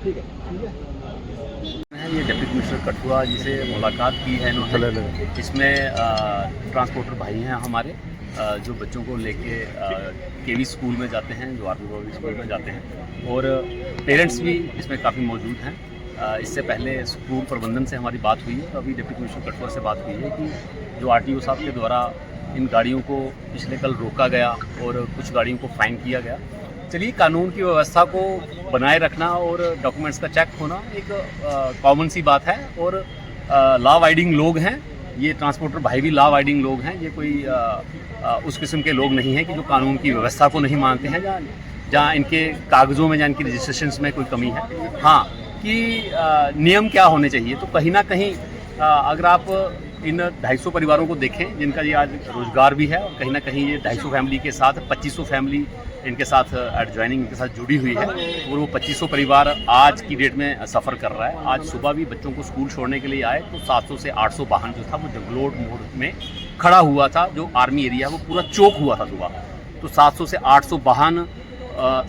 ठीक है। ये डिप्टी कमिश्नर कठुआ जी से मुलाकात की है इन्होंने। इसमें ट्रांसपोर्टर भाई हैं हमारे जो बच्चों को लेके केवी स्कूल में जाते हैं, जो आर्मी पब्लिक स्कूल में जाते हैं, और पेरेंट्स भी इसमें काफ़ी मौजूद हैं। इससे पहले स्कूल प्रबंधन से हमारी बात हुई है, तो अभी डिप्टी कमिश्नर कठुआ से बात हुई है कि जो आरटीओ साहब के द्वारा इन गाड़ियों को पिछले कल रोका गया और कुछ गाड़ियों को फाइन किया गया। चलिए, कानून की व्यवस्था को बनाए रखना और डॉक्यूमेंट्स का चेक होना एक कॉमन सी बात है, और लॉ अबाइडिंग लोग हैं ये ट्रांसपोर्टर भाई भी। लॉ अबाइडिंग लोग हैं ये, कोई उस किस्म के लोग नहीं हैं कि जो कानून की व्यवस्था को नहीं मानते हैं, जहाँ इनके कागज़ों में या इनकी रजिस्ट्रेशंस में कोई कमी है। हाँ, कि नियम क्या होने चाहिए, तो कहीं ना कहीं अगर आप इन 250 परिवारों को देखें जिनका ये आज रोज़गार भी है, और कहीं ना कहीं ये 250 फैमिली के साथ 2500 फैमिली इनके साथ एडजॉइनिंग इनके साथ जुड़ी हुई है, और वो 2500 परिवार आज की डेट में सफ़र कर रहा है। आज सुबह भी बच्चों को स्कूल छोड़ने के लिए आए तो 700 से 800 वाहन जो था वो जंगलोड मोड़ में खड़ा हुआ था। जो आर्मी एरिया वो पूरा चौक हुआ था सुबह, तो 700 से 800 वाहन,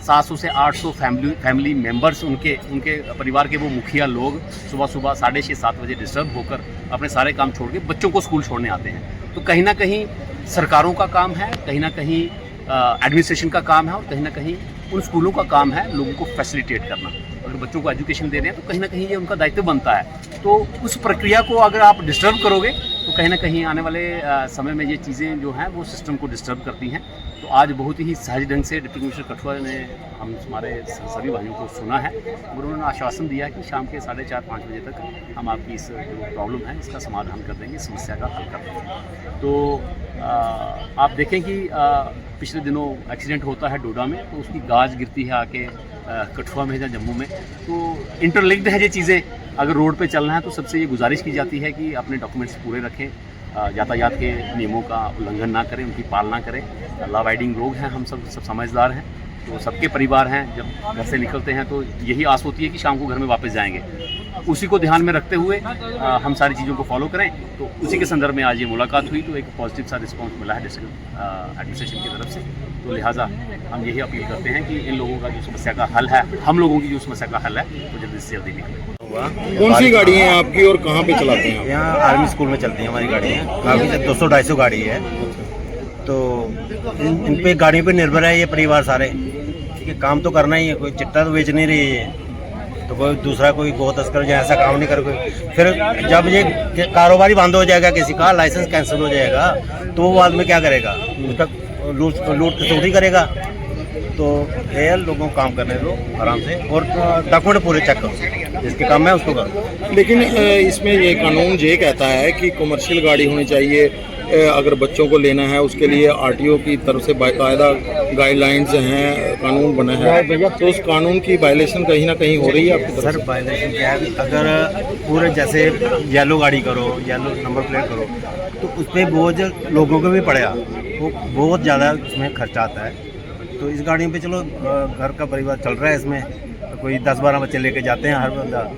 700 से 800 फैमिली मेंबर्स, उनके परिवार के वो मुखिया लोग सुबह सुबह 6:30-7 बजे डिस्टर्ब होकर अपने सारे काम छोड़ के बच्चों को स्कूल छोड़ने आते हैं। तो कहीं ना कहीं सरकारों का काम है, कहीं ना कहीं एडमिनिस्ट्रेशन का काम है, और कहीं ना कहीं उन स्कूलों का काम है लोगों को फैसिलिटेट करना। अगर बच्चों को एजुकेशन दे रहे हैं तो कहीं ना कहीं ये उनका दायित्व बनता है। तो उस प्रक्रिया को अगर आप डिस्टर्ब करोगे तो कहीं ना कहीं आने वाले समय में ये चीज़ें जो हैं वो सिस्टम को डिस्टर्ब करती हैं। तो आज बहुत ही सहज ढंग से डिप्टी कमिश्नर कठुआ ने हमारे सभी भाइयों को सुना है, और उन्होंने आश्वासन दिया कि शाम के 4:30-5 बजे तक हम आपकी इस जो प्रॉब्लम है इसका समाधान कर देंगे, समस्या का हल कर देंगे। तो आप देखें कि पिछले दिनों एक्सीडेंट होता है डोडा में, तो उसकी गाज गिरती है आके कठुआ में या जम्मू में। तो इंटरलिंक्ड है ये चीज़ें। अगर रोड पे चलना है तो सबसे ये गुजारिश की जाती है कि अपने डॉक्यूमेंट्स पूरे रखें, यातायात के नियमों का उल्लंघन ना करें, उनकी पालना करें। लॉ अबाइडिंग लोग हैं, हम सब समझदार हैं, तो सबके परिवार हैं। जब घर से निकलते हैं तो यही आस होती है कि शाम को घर में वापस जाएंगे। उसी को ध्यान में रखते हुए हम सारी चीज़ों को फॉलो करें। तो उसी के संदर्भ में आज ये मुलाकात हुई, तो एक पॉजिटिव सा रिस्पांस मिला है एडमिनिस्ट्रेशन की तरफ से। तो लिहाजा हम यही अपील करते हैं कि इन लोगों का जो समस्या का हल है, हम लोगों की जो समस्या का हल है, वो जल्दी से जल्दी निकले। कौन सी गाड़ी है आपकी और कहाँ पे चलाते हैं? यहाँ आर्मी स्कूल में चलती है हमारी गाड़ी है, काफ़ी 200-250 गाड़ी है। तो इन पे गाड़ियों पे निर्भर है ये परिवार सारे। ठीक है, काम तो करना ही है, कोई चिट्टा तो बेच नहीं रही है, तो कोई दूसरा कोई गो तस्कर जो ऐसा काम नहीं करोगे। फिर जब ये कारोबारी बंद हो जाएगा, किसी का लाइसेंस कैंसिल हो जाएगा, तो वो आदमी क्या करेगा? उसका लूट खसोटी करेगा। तो ये लोगों को काम करने दो आराम से, और डॉक्यूमेंट पूरे चेक करो, जिसके काम है उसको करो। लेकिन इसमें ये कानून ये कहता है कि कमर्शियल गाड़ी होनी चाहिए। अगर बच्चों को लेना है उसके लिए आरटीओ की तरफ से बाकायदा गाइडलाइंस हैं, कानून बना है। तो उस कानून की वायलेशन कहीं ना कहीं हो रही है आपकी तरफ सर? वायलेशन क्या है? अगर पूरे जैसे येलो गाड़ी करो, येलो नंबर प्लेट करो, तो उस पर बोझ लोगों को भी पड़ेगा, वो बहुत ज़्यादा उसमें खर्चा आता है। तो इस गाड़ी पे चलो घर का परिवार चल रहा है, इसमें तो कोई 10-12 बच्चे लेके जाते हैं हर बंदा।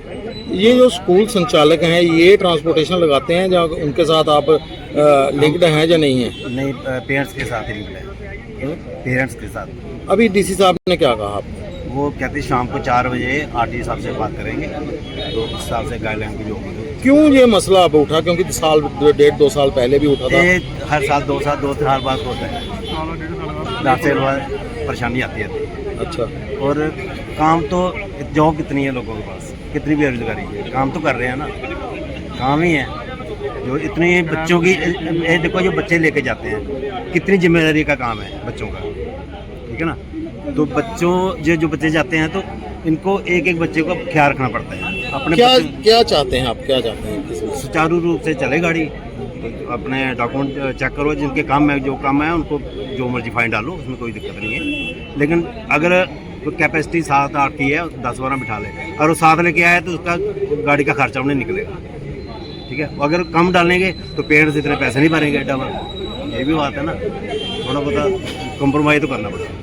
ये जो स्कूल संचालक हैं ये ट्रांसपोर्टेशन लगाते हैं, जहाँ उनके साथ आप लिंक्ड हैं या नहीं है? नहीं, पेरेंट्स के साथ ही निकले, पेरेंट्स के साथ। अभी डीसी साहब ने क्या कहा आपको? वो कहते शाम को 4 बजे आरटीओ साहब से बात करेंगे, तो उस हिसाब से गाइडलाइन की जो होगी। क्यों ये मसला अब उठा? क्योंकि 1.5-2 साल पहले भी उठा था। ये हर साल 2 साल बाद होता है, 10 साल बाद परेशानी आती है। अच्छा। और काम तो जॉब कितनी है लोगों के पास, कितनी बेरोजगारी है, काम तो कर रहे हैं ना, काम ही है। जो इतनी बच्चों की देखो, जो बच्चे लेके जाते हैं, कितनी जिम्मेदारी का काम है बच्चों का, ठीक है ना। तो बच्चों जो बच्चे जाते हैं तो इनको एक बच्चे को ख्याल रखना पड़ता है अपने। क्या चाहते हैं आप? क्या चाहते हैं? सुचारू रूप से चले गाड़ी, अपने डॉक्यूमेंट चेक करो, जिनके काम है, जो काम है उनको जो मर्जी फाइन डालो, उसमें कोई दिक्कत नहीं है। लेकिन अगर तो कैपेसिटी 7-8 की है, 10-12 बिठा ले, और वो 7 लेके आए तो उसका गाड़ी का खर्चा उन्हें निकलेगा। ठीक है, अगर कम डालेंगे तो पेरेंट्स इतने पैसे नहीं भरेंगे डबल। ये भी बात है ना, थोड़ा बहुत कंप्रोमाइज़ तो करना पड़ेगा।